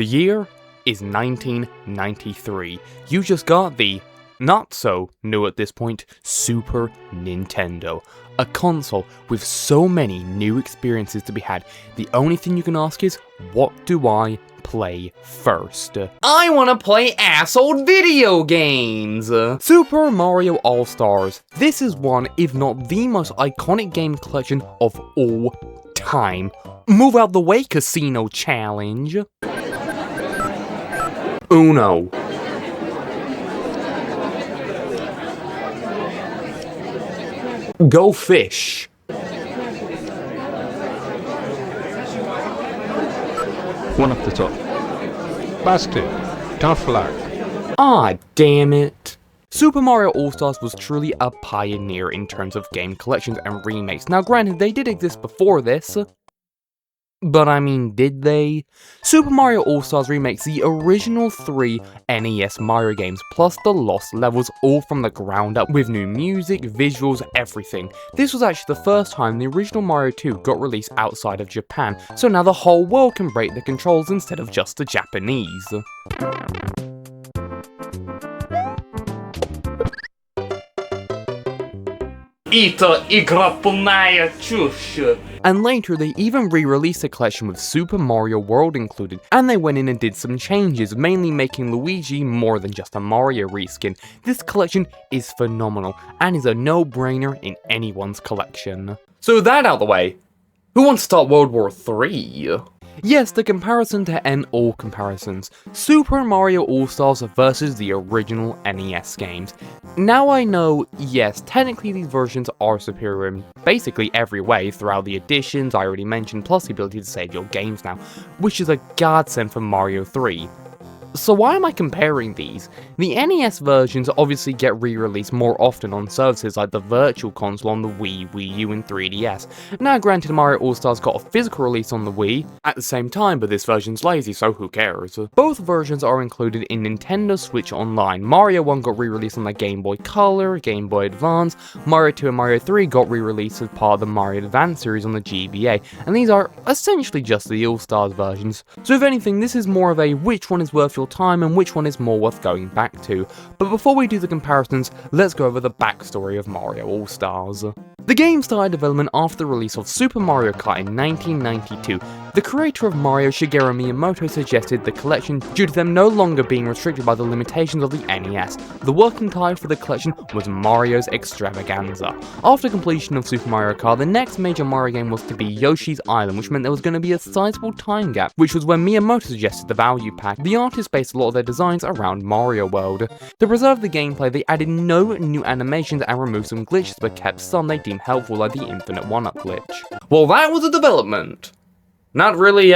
The year is 1993. You just got the, not so new at this point, Super Nintendo. A console with so many new experiences to be had. The only thing you can ask is, what do I play first? I wanna play ass-old video games! Super Mario All-Stars. This is one, if not the most iconic game collection of all time. Move out the way, Casino Challenge. Uno. Go fish. One up the top. Basket. Tough luck. Ah, damn it. Super Mario All-Stars was truly a pioneer in terms of game collections and remakes. Now granted, they did exist before this, but I mean, did they? Super Mario All-Stars remakes the original 3 NES Mario games, plus the lost levels, all from the ground up, with new music, visuals, everything. This was actually the first time the original Mario 2 got released outside of Japan, so now the whole world can break the controls instead of just the Japanese. And later, they even re-released a collection with Super Mario World included, and they went in and did some changes, mainly making Luigi more than just a Mario reskin. This collection is phenomenal, and is a no-brainer in anyone's collection. So with that out the way, who wants to start World War III? Yes, the comparison to end all comparisons. Super Mario All-Stars versus the original NES games. Now I know, yes, technically these versions are superior in basically every way throughout the additions I already mentioned, plus the ability to save your games now, which is a godsend for Mario 3. So why am I comparing these? The NES versions obviously get re-released more often on services like the Virtual Console on the Wii, Wii U, and 3DS. Now granted, Mario All-Stars got a physical release on the Wii at the same time, but this version's lazy, so who cares? Both versions are included in Nintendo Switch Online. Mario 1 got re-released on the Game Boy Color, Game Boy Advance, Mario 2 and Mario 3 got re-released as part of the Mario Advance series on the GBA, and these are essentially just the All-Stars versions. So if anything, this is more of a which one is worth your time and which one is more worth going back to. But before we do the comparisons, let's go over the backstory of Mario All-Stars. The game started development after the release of Super Mario Kart in 1992. The creator of Mario, Shigeru Miyamoto, suggested the collection due to them no longer being restricted by the limitations of the NES. The working title for the collection was Mario's Extravaganza. After completion of Super Mario Kart, the next major Mario game was to be Yoshi's Island, which meant there was going to be a sizable time gap, which was when Miyamoto suggested the value pack. The artist based a lot of their designs around Mario World. To preserve the gameplay, they added no new animations and removed some glitches, but kept some they deemed helpful, like the infinite one-up glitch. Well, that was a development. Not really,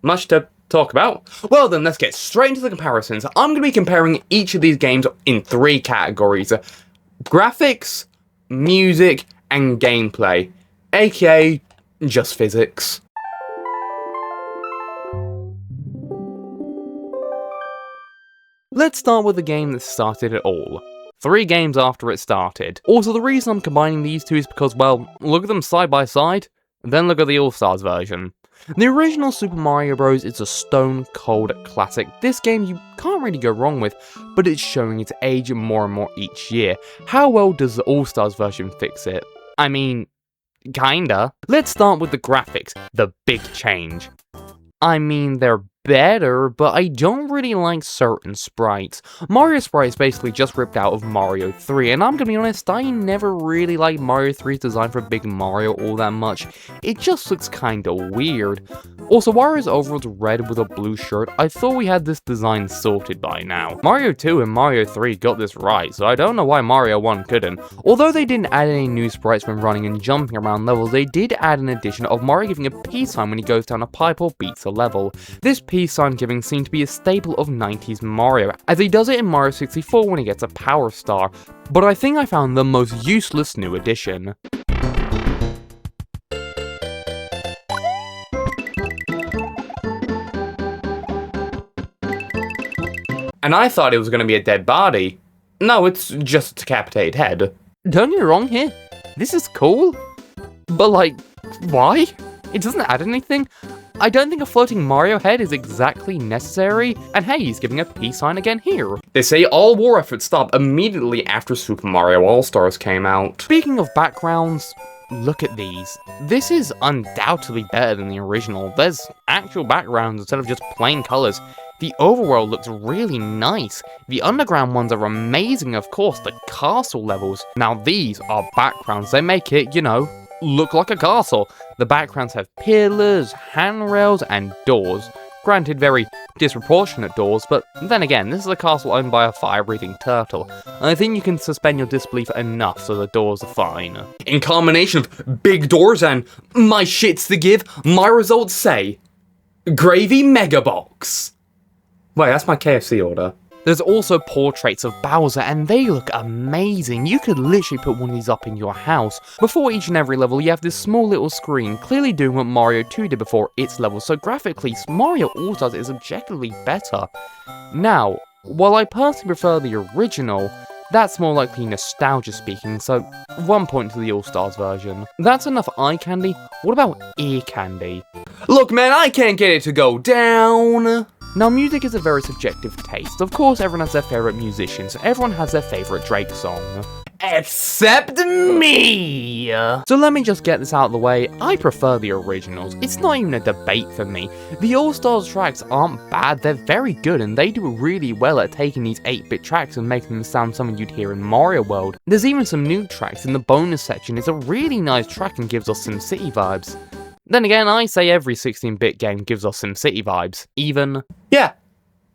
much to talk about. Well then, let's get straight into the comparisons. I'm going to be comparing each of these games in 3 categories. Graphics, music, and gameplay. AKA, just physics. Let's start with the game that started it all. 3 games after it started. Also, the reason I'm combining these two is because, well, look at them side by side, then look at the All-Stars version. The original Super Mario Bros. Is a stone-cold classic. This game you can't really go wrong with, but it's showing its age more and more each year. How well does the All-Stars version fix it? I mean, kinda. Let's start with the graphics, the big change. I mean, they're better, but I don't really like certain sprites. Mario sprites basically just ripped out of Mario 3, and I'm gonna be honest, I never really liked Mario 3's design for Big Mario all that much. It just looks kinda weird. Also, Wario's overalls red with a blue shirt, I thought we had this design sorted by now. Mario 2 and Mario 3 got this right, so I don't know why Mario 1 couldn't. Although they didn't add any new sprites when running and jumping around levels, they did add an addition of Mario giving a peace sign when he goes down a pipe or beats a level. This peace sign giving seemed to be a staple of 90s Mario, as he does it in Mario 64 when he gets a Power Star, but I think I found the most useless new addition. And I thought it was going to be a dead body. No, it's just a decapitated head. Don't get me wrong here, this is cool, but like, why? It doesn't add anything. I don't think a floating Mario head is exactly necessary, and hey, he's giving a peace sign again here. They say all war efforts stopped immediately after Super Mario All-Stars came out. Speaking of backgrounds, look at these. This is undoubtedly better than the original. There's actual backgrounds instead of just plain colours. The overworld looks really nice. The underground ones are amazing, of course, the castle levels. Now these are backgrounds, they make it, you know, look like a castle. The backgrounds have pillars, handrails, and doors. Granted, very disproportionate doors, but then again, this is a castle owned by a fire-breathing turtle. I think you can suspend your disbelief enough so the doors are fine. In combination of big doors and my shits to give, my results say Gravy Mega Box. Wait, that's my KFC order. There's also portraits of Bowser, and they look amazing. You could literally put one of these up in your house. Before each and every level, you have this small little screen, clearly doing what Mario 2 did before its level, so graphically, Mario All-Stars is objectively better. Now, while I personally prefer the original, that's more likely nostalgia speaking, so 1 point to the All-Stars version. That's enough eye candy. What about ear candy? Look man, I can't get it to go down! Now, music is a very subjective taste. Of course, everyone has their favourite musicians. Everyone has their favourite Drake song. Except me! So let me just get this out of the way. I prefer the originals. It's not even a debate for me. The All-Stars tracks aren't bad, they're very good, and they do really well at taking these 8-bit tracks and making them sound something you'd hear in Mario World. There's even some new tracks in the bonus section. It's a really nice track and gives us SimCity vibes. Then again, I say every 16-bit game gives us SimCity vibes. Even... yeah,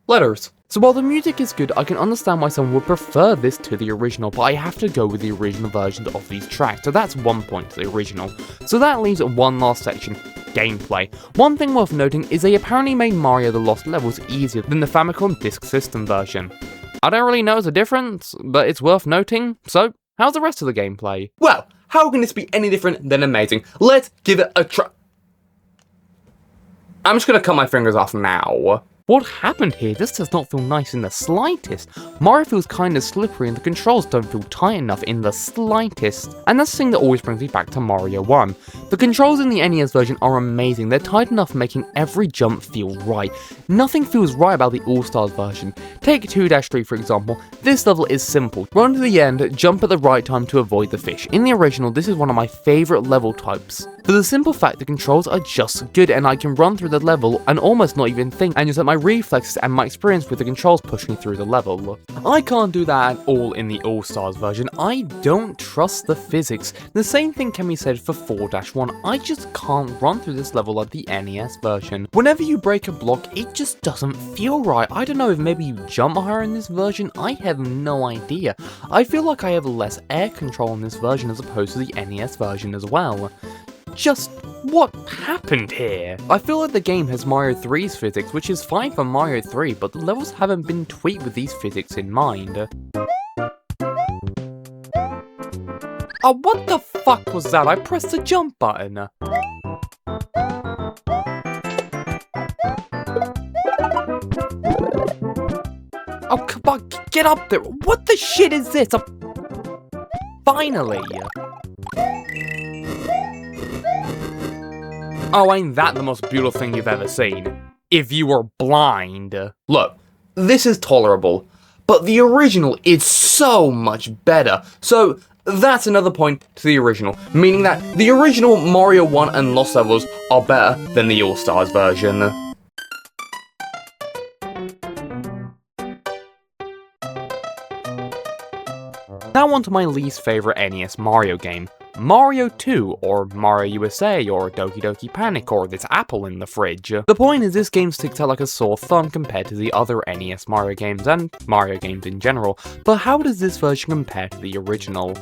letters. So while the music is good, I can understand why someone would prefer this to the original, but I have to go with the original versions of these tracks, so that's 1 point to the original. So that leaves one last section, gameplay. One thing worth noting is they apparently made Mario the Lost Levels easier than the Famicom Disk System version. I don't really notice a difference, but it's worth noting, so how's the rest of the gameplay? Well, how can this be any different than amazing? Let's give it a try. I'm just gonna cut my fingers off now. What happened here? This does not feel nice in the slightest. Mario feels kinda slippery and the controls don't feel tight enough in the slightest. And that's the thing that always brings me back to Mario 1. The controls in the NES version are amazing, they're tight enough making every jump feel right. Nothing feels right about the All-Stars version. Take 2-3 for example, this level is simple. Run to the end, jump at the right time to avoid the fish. In the original, this is one of my favourite level types. For the simple fact the controls are just good and I can run through the level and almost not even think and just let my reflexes and my experience with the controls push me through the level. I can't do that at all in the All-Stars version. I don't trust the physics. The same thing can be said for 4-1. I just can't run through this level like the NES version. Whenever you break a block, it just doesn't feel right. I don't know if maybe you jump higher in this version, I have no idea. I feel like I have less air control in this version as opposed to the NES version as well. Just what happened here? I feel like the game has Mario 3's physics, which is fine for Mario 3, but the levels haven't been tweaked with these physics in mind. Oh, what the fuck was that? I pressed the jump button. Oh, come on, get up there. What the shit is this? Finally. Oh, ain't that the most beautiful thing you've ever seen? If you were blind. Look, this is tolerable, but the original is so much better. So, that's another point to the original, meaning that the original Mario 1 and Lost Levels are better than the All-Stars version. Now on to my least favourite NES Mario game, Mario 2, or Mario USA, or Doki Doki Panic, or this apple in the fridge. The point is this game sticks out like a sore thumb compared to the other NES Mario games, and Mario games in general, but how does this version compare to the original?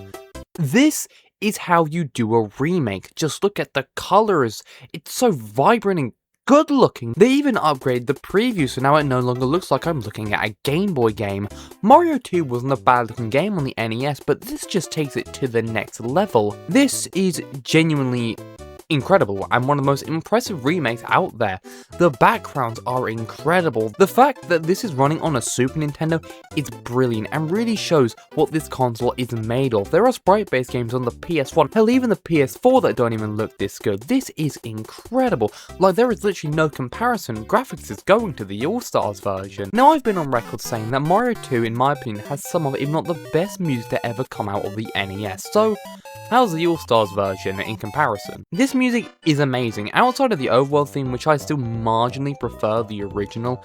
This is how you do a remake, just look at the colours, it's so vibrant and good looking. They even upgraded the preview so now it no longer looks like I'm looking at a Game Boy game. Mario 2 wasn't a bad looking game on the NES, but this just takes it to the next level. This is genuinely incredible and one of the most impressive remakes out there. The backgrounds are incredible. The fact that this is running on a Super Nintendo is brilliant and really shows what this console is made of. There are sprite-based games on the PS1, hell even the PS4 that don't even look this good. This is incredible. Like, there is literally no comparison. Graphics is going to the All-Stars version. Now, I've been on record saying that Mario 2, in my opinion, has some of, if not the best music to ever come out of the NES. So, how's the All-Stars version in comparison? This music is amazing. Outside of the overworld theme, which I still marginally prefer the original,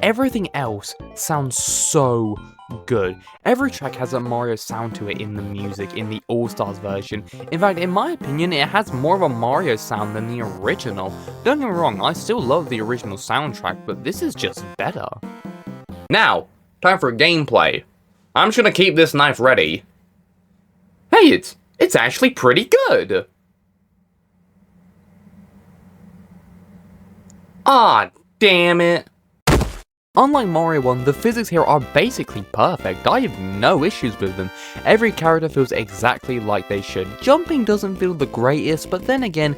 everything else sounds so good. Every track has a Mario sound to it in the music in the All-Stars version. In fact, in my opinion, it has more of a Mario sound than the original. Don't get me wrong, I still love the original soundtrack, but this is just better. Now, time for gameplay. I'm just gonna keep this knife ready. Hey, it's actually pretty good! Ah, damn it. Unlike Mario 1, the physics here are basically perfect. I have no issues with them. Every character feels exactly like they should. Jumping doesn't feel the greatest, but then again,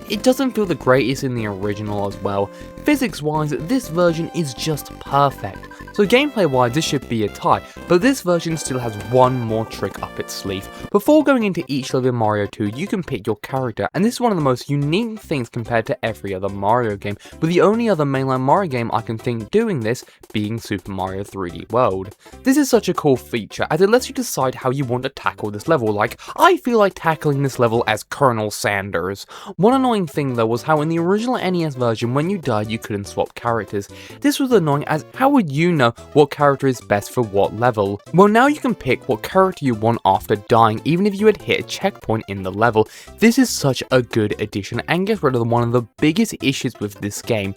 it doesn't feel the greatest in the original as well. Physics-wise, this version is just perfect. So gameplay-wise, this should be a tie, but this version still has one more trick up its sleeve. Before going into each level in Mario 2, you can pick your character, and this is one of the most unique things compared to every other Mario game, with the only other mainline Mario game I can think doing this being Super Mario 3D World. This is such a cool feature, as it lets you decide how you want to tackle this level. Like, I feel like tackling this level as Colonel Sanders. One annoying thing though was how in the original NES version, when you died you couldn't swap characters. This was annoying, as how would you know what character is best for what level? Well, now you can pick what character you want after dying, even if you had hit a checkpoint in the level. This is such a good addition and gets rid of one of the biggest issues with this game.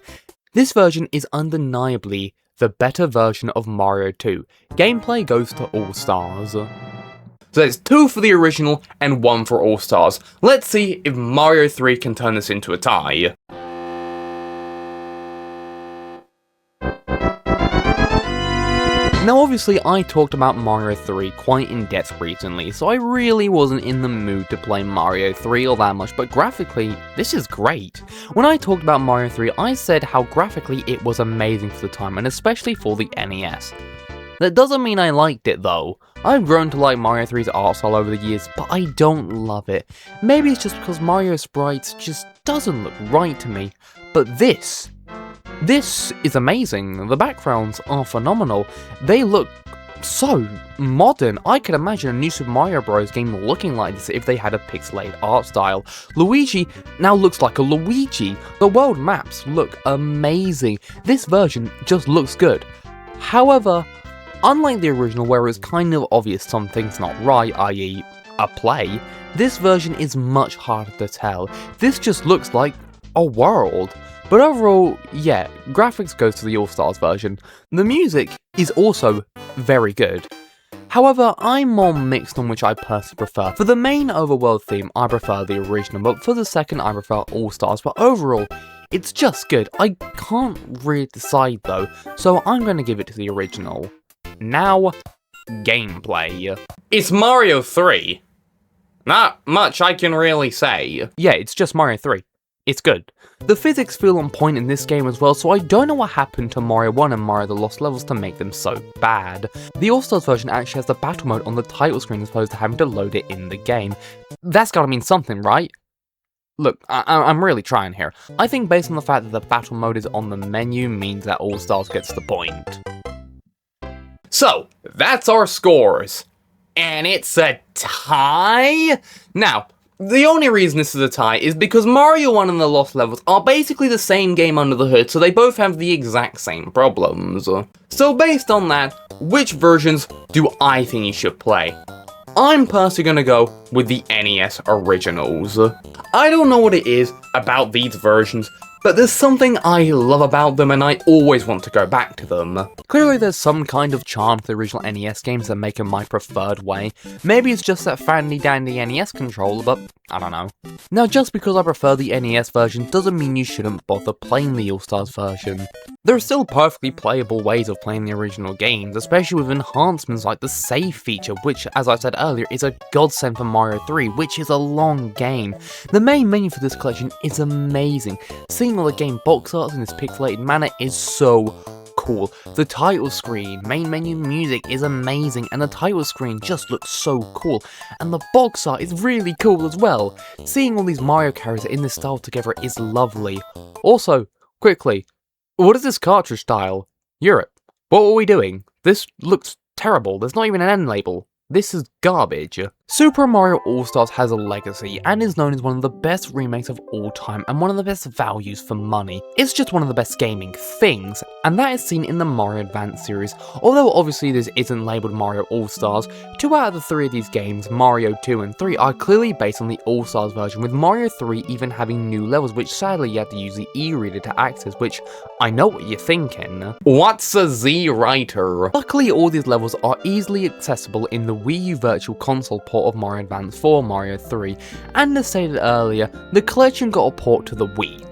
This version is undeniably the better version of Mario 2. Gameplay goes to All-Stars. So it's 2 for the original and 1 for All-Stars. Let's see if Mario 3 can turn this into a tie. Now obviously I talked about Mario 3 quite in depth recently, so I really wasn't in the mood to play Mario 3 all that much, but graphically, this is great. When I talked about Mario 3, I said how graphically it was amazing for the time, and especially for the NES. That doesn't mean I liked it though. I've grown to like Mario 3's art style over the years, but I don't love it. Maybe it's just because Mario sprites just doesn't look right to me, but this is amazing. The backgrounds are phenomenal. They look so modern. I could imagine a new Super Mario Bros. Game looking like this if they had a pixelated art style. Luigi now looks like a Luigi. The world maps look amazing. This version just looks good. However, unlike the original where it's kind of obvious something's not right, i.e. a play, this version is much harder to tell. This just looks like a world. But overall, yeah, graphics goes to the All-Stars version. The music is also very good. However, I'm more mixed on which I personally prefer. For the main overworld theme, I prefer the original, but for the second, I prefer All-Stars. But overall, it's just good. I can't really decide though, so I'm going to give it to the original. Now, gameplay. It's Mario 3. Not much I can really say. Yeah, it's just Mario 3. It's good. The physics feel on point in this game as well, so I don't know what happened to Mario 1 and Mario the Lost Levels to make them so bad. The All-Stars version actually has the battle mode on the title screen as opposed to having to load it in the game. That's gotta mean something, right? Look, I'm really trying here. I think based on the fact that the battle mode is on the menu means that All-Stars gets the point. So, that's our scores. And it's a tie? Now, the only reason this is a tie is because Mario 1 and the Lost Levels are basically the same game under the hood, so they both have the exact same problems. So based on that, which versions do I think you should play? I'm personally gonna go with the NES originals. I don't know what it is about these versions, but there's something I love about them and I always want to go back to them. Clearly there's some kind of charm to the original NES games that make them my preferred way. Maybe it's just that fancy dandy NES controller, but I don't know. Now just because I prefer the NES version doesn't mean you shouldn't bother playing the All-Stars version. There are still perfectly playable ways of playing the original games, especially with enhancements like the save feature, which, as I said earlier, is a godsend for Mario 3, which is a long game. The main menu for this collection is amazing. Seeing all the game box arts in this pixelated manner is so cool. The title screen, main menu music is amazing, and the title screen just looks so cool, and the box art is really cool as well. Seeing all these Mario characters in this style together is lovely. Also, quickly, what is this cartridge style? Europe, what were we doing? This looks terrible, there's not even an end label. This is garbage. Super Mario All-Stars has a legacy and is known as one of the best remakes of all time and one of the best values for money. It's just one of the best gaming things, and that is seen in the Mario Advance series. Although obviously this isn't labelled Mario All-Stars, 2 out of the 3 of these games, Mario 2 and 3, are clearly based on the All-Stars version, with Mario 3 even having new levels, which sadly you have to use the e-reader to access, which I know what you're thinking. What's a Z-Writer? Luckily all these levels are easily accessible in the Wii U Virtual Console port of Mario Advance for Mario 3, and as stated earlier, the collection got a port to the Wii.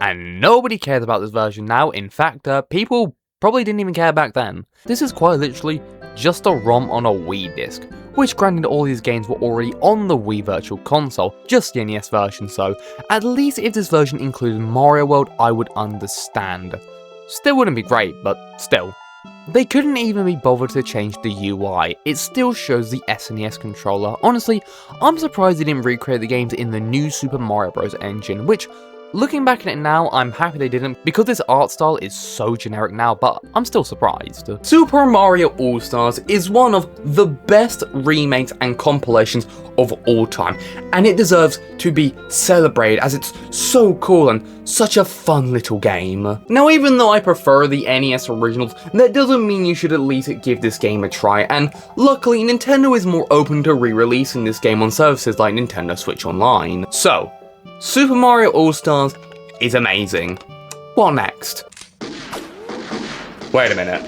And nobody cares about this version now. In fact, people probably didn't even care back then. This is quite literally just a ROM on a Wii disc, which granted all these games were already on the Wii Virtual Console, just the NES version, so at least if this version included Mario World I would understand. Still wouldn't be great, but still. They couldn't even be bothered to change the UI, it still shows the SNES controller. Honestly, I'm surprised they didn't recreate the games in the new Super Mario Bros. Engine, which, looking back at it now, I'm happy they didn't because this art style is so generic now, but I'm still surprised. Super Mario All-Stars is one of the best remakes and compilations of all time, and it deserves to be celebrated as it's so cool and such a fun little game. Now even though I prefer the NES originals, that doesn't mean you should at least give this game a try, and luckily Nintendo is more open to re-releasing this game on services like Nintendo Switch Online. So, Super Mario All-Stars is amazing. What next? Wait a minute.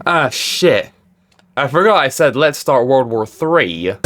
Ah, shit. I forgot I said let's start World War III.